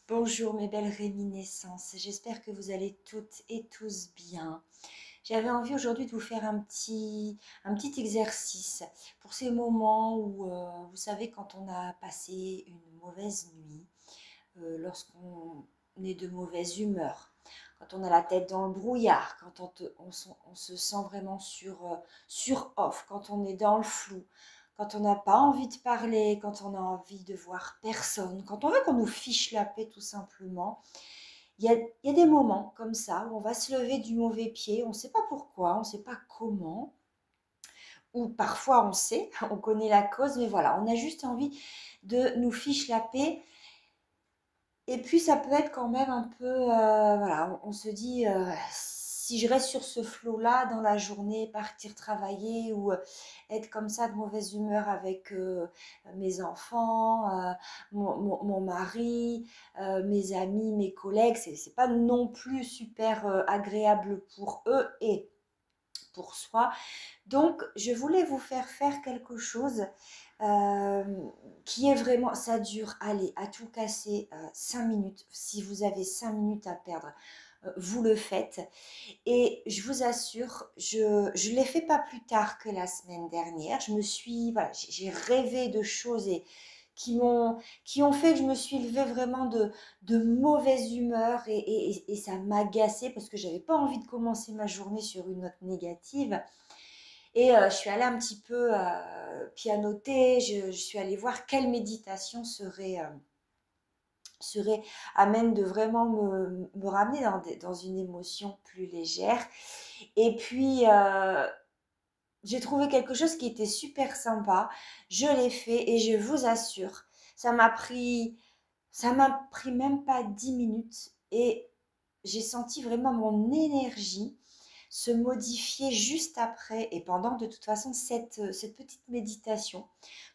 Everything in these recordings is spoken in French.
Bonjour mes belles réminiscences, j'espère que vous allez toutes et tous bien. J'avais envie aujourd'hui de vous faire un petit exercice pour ces moments où, vous savez, quand on a passé une mauvaise nuit, lorsqu'on est de mauvaise humeur, quand on a la tête dans le brouillard, quand on se sent vraiment sur off, quand on est dans le flou, quand on n'a pas envie de parler, quand on a envie de voir personne, quand on veut qu'on nous fiche la paix tout simplement. Il y a des moments comme ça où on va se lever du mauvais pied, on ne sait pas pourquoi, on ne sait pas comment, ou parfois on sait, on connaît la cause, mais voilà, on a juste envie de nous fiche la paix. Et puis ça peut être quand même un peu, voilà, on se dit, si je reste sur ce flot-là dans la journée, partir travailler ou être comme ça de mauvaise humeur avec mes enfants, mon mari, mes amis, mes collègues, c'est pas non plus super agréable pour eux et pour soi. Donc, je voulais vous faire quelque chose euh, qui est vraiment, ça dure, allez, à tout casser 5 minutes. Si vous avez 5 minutes à perdre, vous le faites. Et je vous assure, je l'ai fait pas plus tard que la semaine dernière. Voilà, j'ai rêvé de choses qui ont fait que je me suis levée vraiment de mauvaise humeur et ça m'agaçait parce que j'avais pas envie de commencer ma journée sur une note négative. Et je suis allée un petit peu pianoter, je suis allée voir quelle méditation serait à même de vraiment me ramener dans une émotion plus légère. Et puis, j'ai trouvé quelque chose qui était super sympa. Je l'ai fait et je vous assure, ça m'a pris, ça m'a pris même pas 10 minutes et j'ai senti vraiment mon énergie se modifier juste après et pendant de toute façon cette petite méditation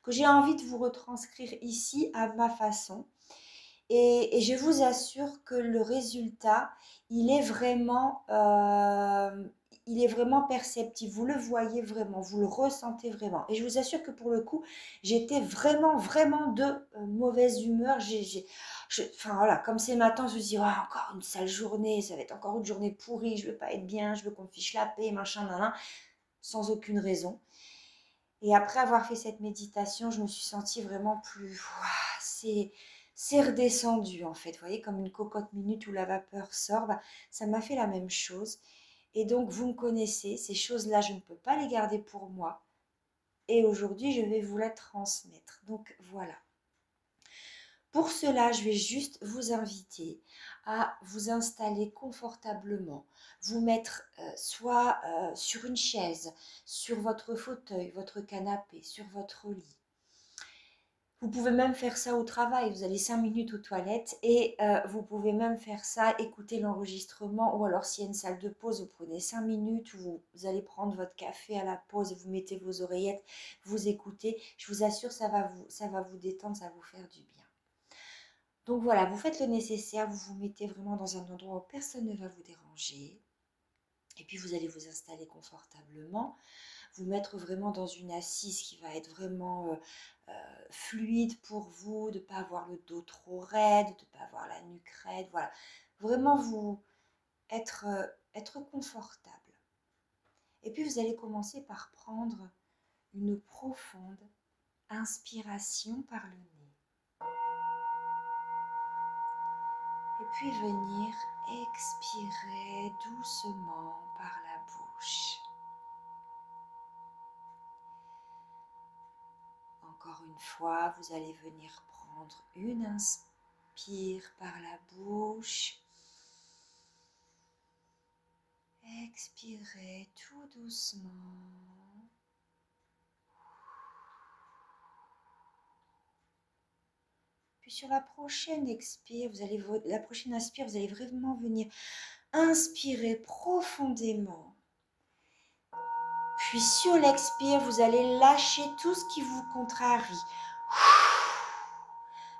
que j'ai envie de vous retranscrire ici à ma façon. Et je vous assure que le résultat, il est vraiment, il est vraiment perceptible. Vous le voyez vraiment, vous le ressentez vraiment. Et je vous assure que pour le coup, j'étais vraiment, vraiment de mauvaise humeur. Enfin voilà, comme c'est matin, je me dis, oh, encore une sale journée, ça va être encore une journée pourrie, je veux pas être bien, je veux qu'on me fiche la paix, machin, nan, sans aucune raison. Et après avoir fait cette méditation, je me suis sentie vraiment plus, ouah, c'est redescendu en fait, vous voyez, comme une cocotte minute où la vapeur sort, bah, ça m'a fait la même chose. Et donc, vous me connaissez, ces choses-là, je ne peux pas les garder pour moi. Et aujourd'hui, je vais vous les transmettre. Donc, voilà. Pour cela, je vais juste vous inviter à vous installer confortablement, vous mettre soit sur une chaise, sur votre fauteuil, votre canapé, sur votre lit. Vous pouvez même faire ça au travail, vous allez 5 minutes aux toilettes et vous pouvez même faire ça, écouter l'enregistrement ou alors s'il y a une salle de pause, vous prenez 5 minutes, vous allez prendre votre café à la pause et vous mettez vos oreillettes, vous écoutez. Je vous assure, ça va vous détendre, ça va vous faire du bien. Donc voilà, vous faites le nécessaire, vous vous mettez vraiment dans un endroit où personne ne va vous déranger. Et puis vous allez vous installer confortablement, vous mettre vraiment dans une assise qui va être vraiment fluide pour vous, de ne pas avoir le dos trop raide, de ne pas avoir la nuque raide, voilà. Vraiment vous être confortable. Et puis vous allez commencer par prendre une profonde inspiration par le nez. Et puis venir expirer doucement par la bouche. Encore une fois, vous allez venir prendre une inspire par la bouche. Expirez tout doucement. Puis sur la prochaine expire, la prochaine inspire, vous allez vraiment venir inspirer profondément. Puis sur l'expire, vous allez lâcher tout ce qui vous contrarie.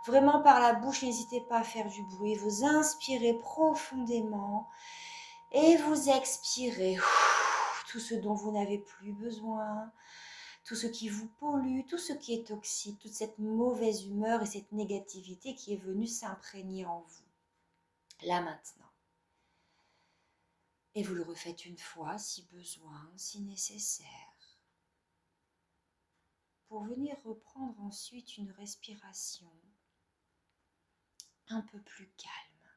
Vraiment par la bouche, n'hésitez pas à faire du bruit. Vous inspirez profondément et vous expirez tout ce dont vous n'avez plus besoin, tout ce qui vous pollue, tout ce qui est toxique, toute cette mauvaise humeur et cette négativité qui est venue s'imprégner en vous, là maintenant. Et vous le refaites une fois si besoin, si nécessaire, pour venir reprendre ensuite une respiration un peu plus calme,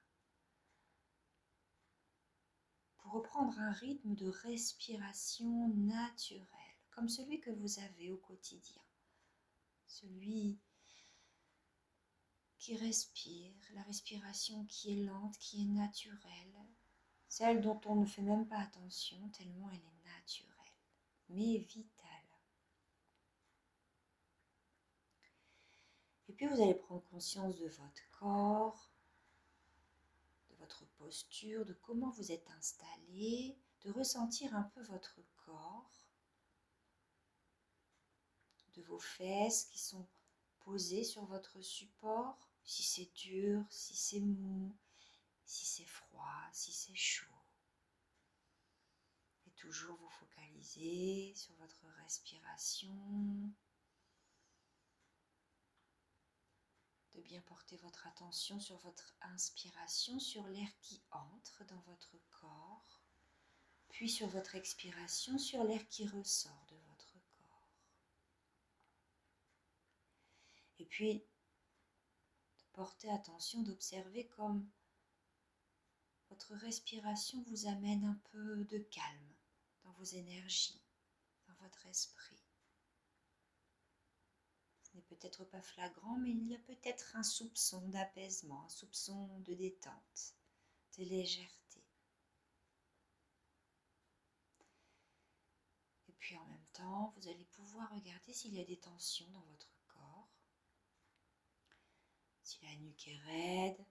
pour reprendre un rythme de respiration naturel, comme celui que vous avez au quotidien, celui qui respire, la respiration qui est lente, qui est naturelle, celle dont on ne fait même pas attention tellement elle est naturelle, mais vitale. Et puis vous allez prendre conscience de votre corps, de votre posture, de comment vous êtes installé, de ressentir un peu votre corps, de vos fesses qui sont posées sur votre support, si c'est dur, si c'est mou, si c'est froid, si c'est chaud. Et toujours vous focaliser sur votre respiration, de bien porter votre attention sur votre inspiration, sur l'air qui entre dans votre corps, puis sur votre expiration, sur l'air qui ressort de votre corps. Et puis, de porter attention, d'observer comme votre respiration vous amène un peu de calme dans vos énergies, dans votre esprit. Ce n'est peut-être pas flagrant, mais il y a peut-être un soupçon d'apaisement, un soupçon de détente, de légèreté. Et puis en même temps, vous allez pouvoir regarder s'il y a des tensions dans votre corps, si la nuque est raide,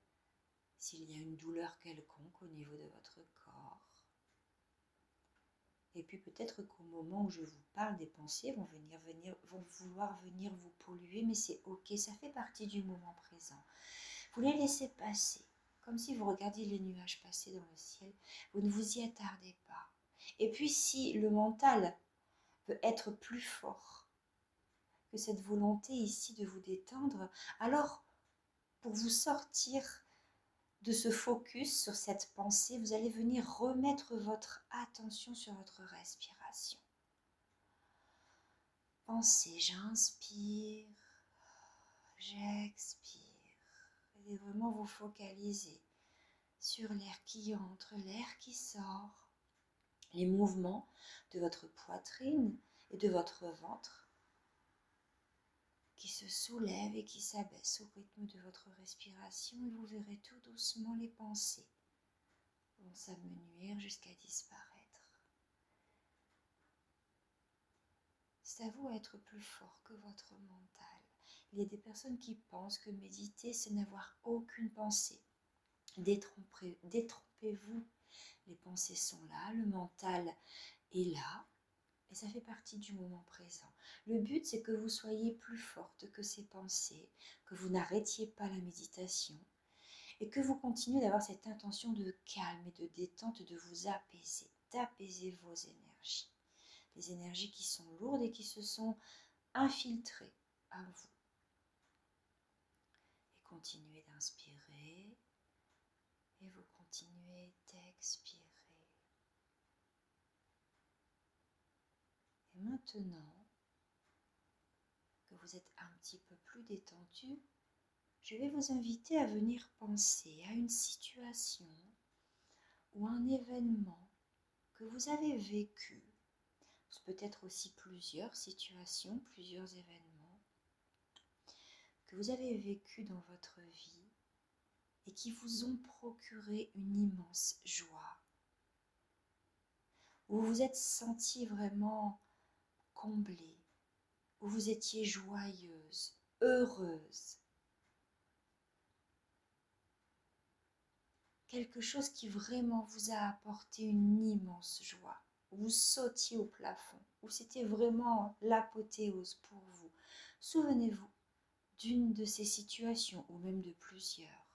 s'il y a une douleur quelconque au niveau de votre corps. Et puis peut-être qu'au moment où je vous parle, des pensées vont vouloir venir vous polluer, mais c'est ok, ça fait partie du moment présent. Vous les laissez passer, comme si vous regardiez les nuages passer dans le ciel, vous ne vous y attardez pas. Et puis si le mental veut être plus fort que cette volonté ici de vous détendre, alors pour vous sortir de ce focus sur cette pensée, vous allez venir remettre votre attention sur votre respiration. Pensez, j'inspire, j'expire. Et vraiment vous focaliser sur l'air qui entre, l'air qui sort, les mouvements de votre poitrine et de votre ventre qui se soulèvent et qui s'abaissent au rythme de votre respiration, et vous verrez tout doucement les pensées vont s'amenuire jusqu'à disparaître. C'est à vous d'être plus fort que votre mental. Il y a des personnes qui pensent que méditer, c'est n'avoir aucune pensée. Détrompez-vous. Les pensées sont là, le mental est là, et ça fait partie du moment présent. Le but, c'est que vous soyez plus forte que ces pensées, que vous n'arrêtiez pas la méditation, et que vous continuez d'avoir cette intention de calme et de détente, de vous apaiser, d'apaiser vos énergies. Les énergies qui sont lourdes et qui se sont infiltrées à vous. Et continuez d'inspirer et vous continuez d'expirer. Et maintenant que vous êtes un petit peu plus détendu, je vais vous inviter à venir penser à une situation ou un événement que vous avez vécu. Peut-être aussi plusieurs situations, plusieurs événements que vous avez vécu dans votre vie et qui vous ont procuré une immense joie, où vous vous êtes senti vraiment comblé, où vous étiez joyeuse, heureuse. Quelque chose qui vraiment vous a apporté une immense joie, où vous sautiez au plafond, où c'était vraiment l'apothéose pour vous. Souvenez-vous d'une de ces situations ou même de plusieurs.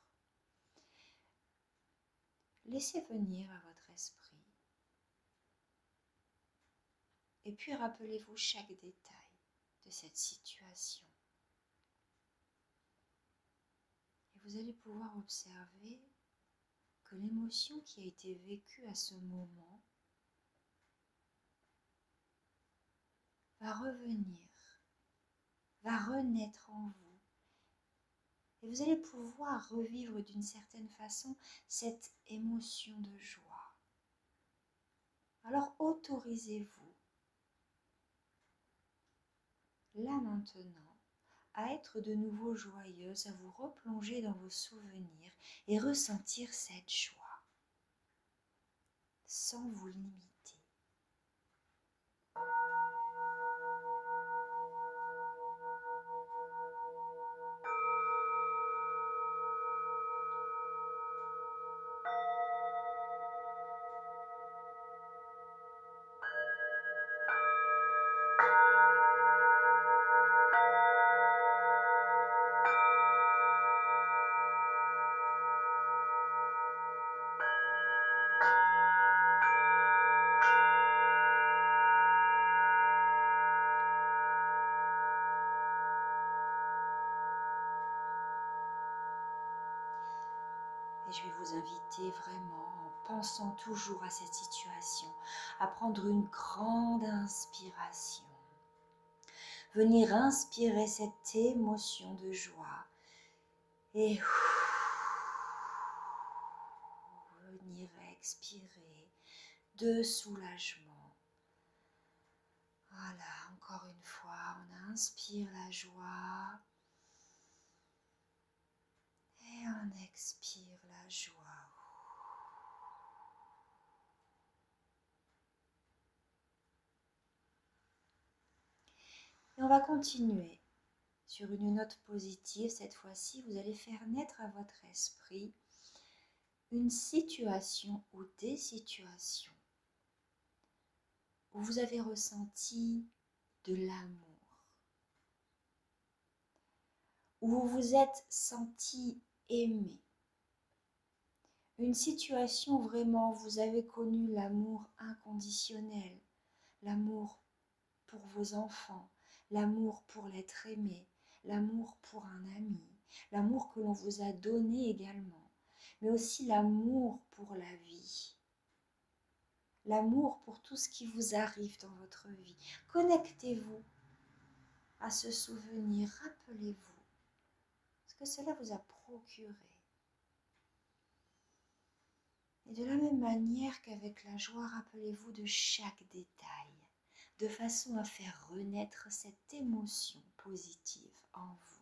Laissez venir à votre esprit et puis rappelez-vous chaque détail. de cette situation. Et vous allez pouvoir observer que l'émotion qui a été vécue à ce moment va revenir, va renaître en vous. Et vous allez pouvoir revivre d'une certaine façon cette émotion de joie. Alors autorisez-vous, là maintenant, à être de nouveau joyeuse, à vous replonger dans vos souvenirs et ressentir cette joie, sans vous limiter. Et je vais vous inviter vraiment, en pensant toujours à cette situation, à prendre une grande inspiration. Venir inspirer cette émotion de joie et venir expirer de soulagement. Voilà, encore une fois, on inspire la joie et on expire la joie. Et on va continuer sur une note positive. Cette fois-ci, vous allez faire naître à votre esprit une situation ou des situations où vous avez ressenti de l'amour, où vous vous êtes senti aimé. Une situation où vraiment vous avez connu l'amour inconditionnel, l'amour pour vos enfants, l'amour pour l'être aimé, l'amour pour un ami, l'amour que l'on vous a donné également, mais aussi l'amour pour la vie, l'amour pour tout ce qui vous arrive dans votre vie. Connectez-vous à ce souvenir, rappelez-vous ce que cela vous a procuré. Et de la même manière qu'avec la joie, rappelez-vous de chaque détail, de façon à faire renaître cette émotion positive en vous.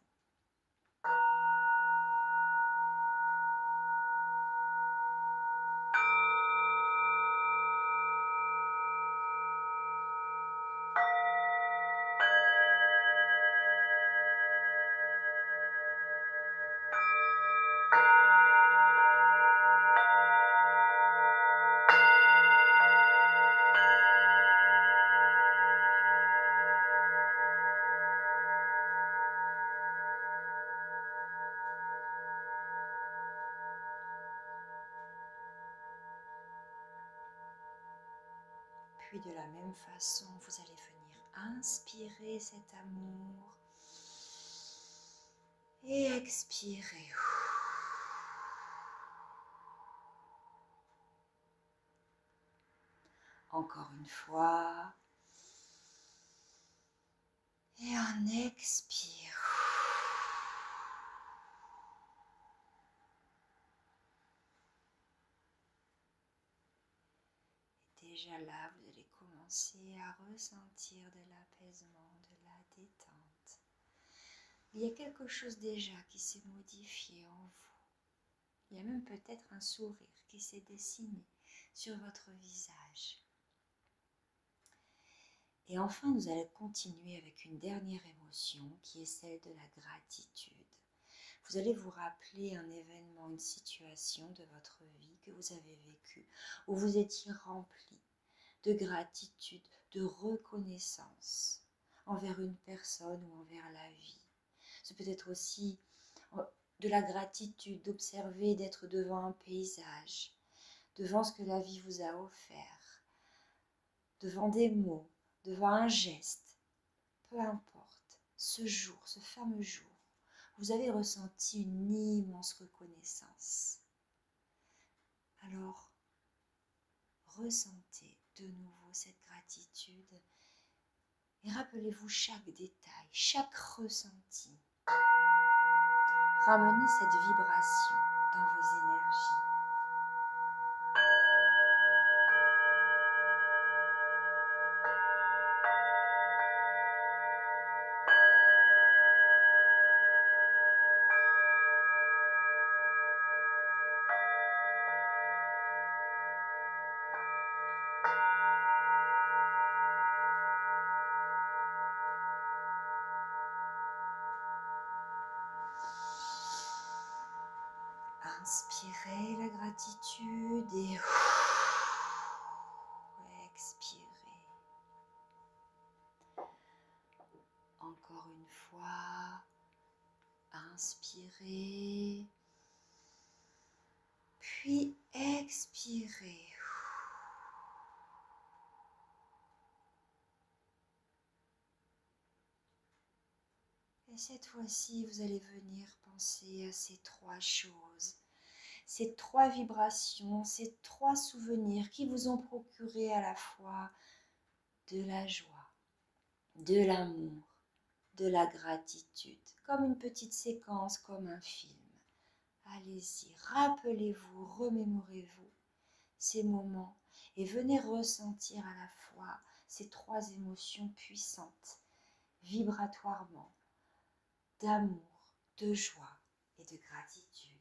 Puis de la même façon, vous allez venir inspirer cet amour et expirer. Encore une fois. Et on expire. Et déjà là, vous allez commencer à ressentir de l'apaisement, de la détente. Il y a quelque chose déjà qui s'est modifié en vous. Il y a même peut-être un sourire qui s'est dessiné sur votre visage. Et enfin, nous allons continuer avec une dernière émotion qui est celle de la gratitude. Vous allez vous rappeler un événement, une situation de votre vie que vous avez vécue, où vous étiez rempli de gratitude, de reconnaissance envers une personne ou envers la vie. C'est peut-être aussi de la gratitude d'observer, d'être devant un paysage, devant ce que la vie vous a offert, devant des mots, devant un geste, peu importe. ce jour, ce fameux jour, vous avez ressenti une immense reconnaissance. Alors, ressentez de nouveau cette gratitude et rappelez-vous chaque détail, chaque ressenti. Ramenez cette vibration dans vos énergies. Inspirez la gratitude et expirez. Encore une fois, inspirez, puis expirez. Et cette fois-ci, vous allez venir penser à ces trois choses. Ces trois vibrations, ces trois souvenirs qui vous ont procuré à la fois de la joie, de l'amour, de la gratitude, comme une petite séquence, comme un film. Allez-y, rappelez-vous, remémorez-vous ces moments et venez ressentir à la fois ces trois émotions puissantes, vibratoirement, d'amour, de joie et de gratitude.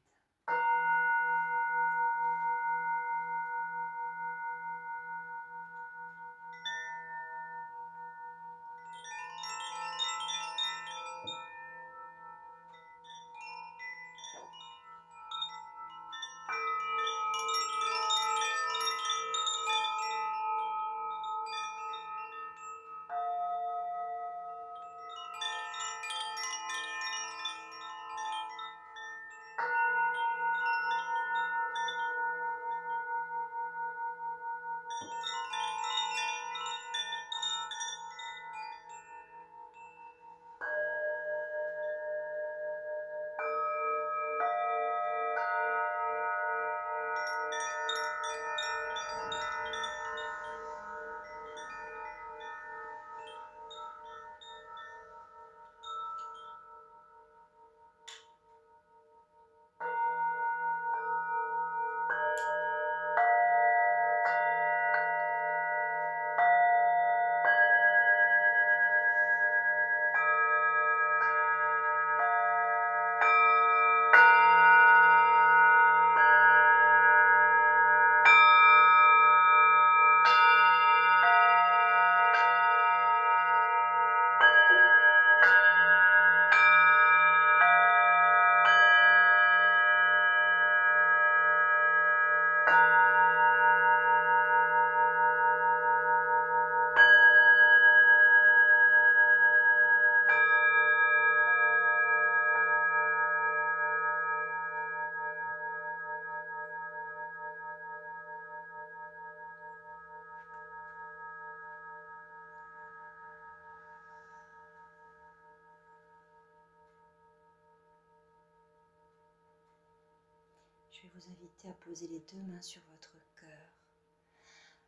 Je vais vous inviter à poser les deux mains sur votre cœur,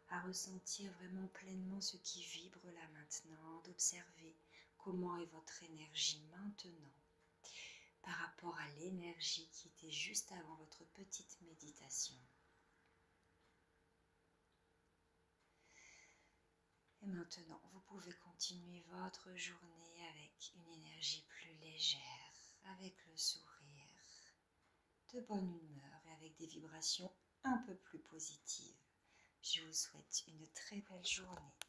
à ressentir vraiment pleinement ce qui vibre là maintenant, d'observer comment est votre énergie maintenant par rapport à l'énergie qui était juste avant votre petite méditation. Et maintenant, vous pouvez continuer votre journée avec une énergie plus légère, avec le sourire, de bonne humeur et avec des vibrations un peu plus positives. Je vous souhaite une très belle journée.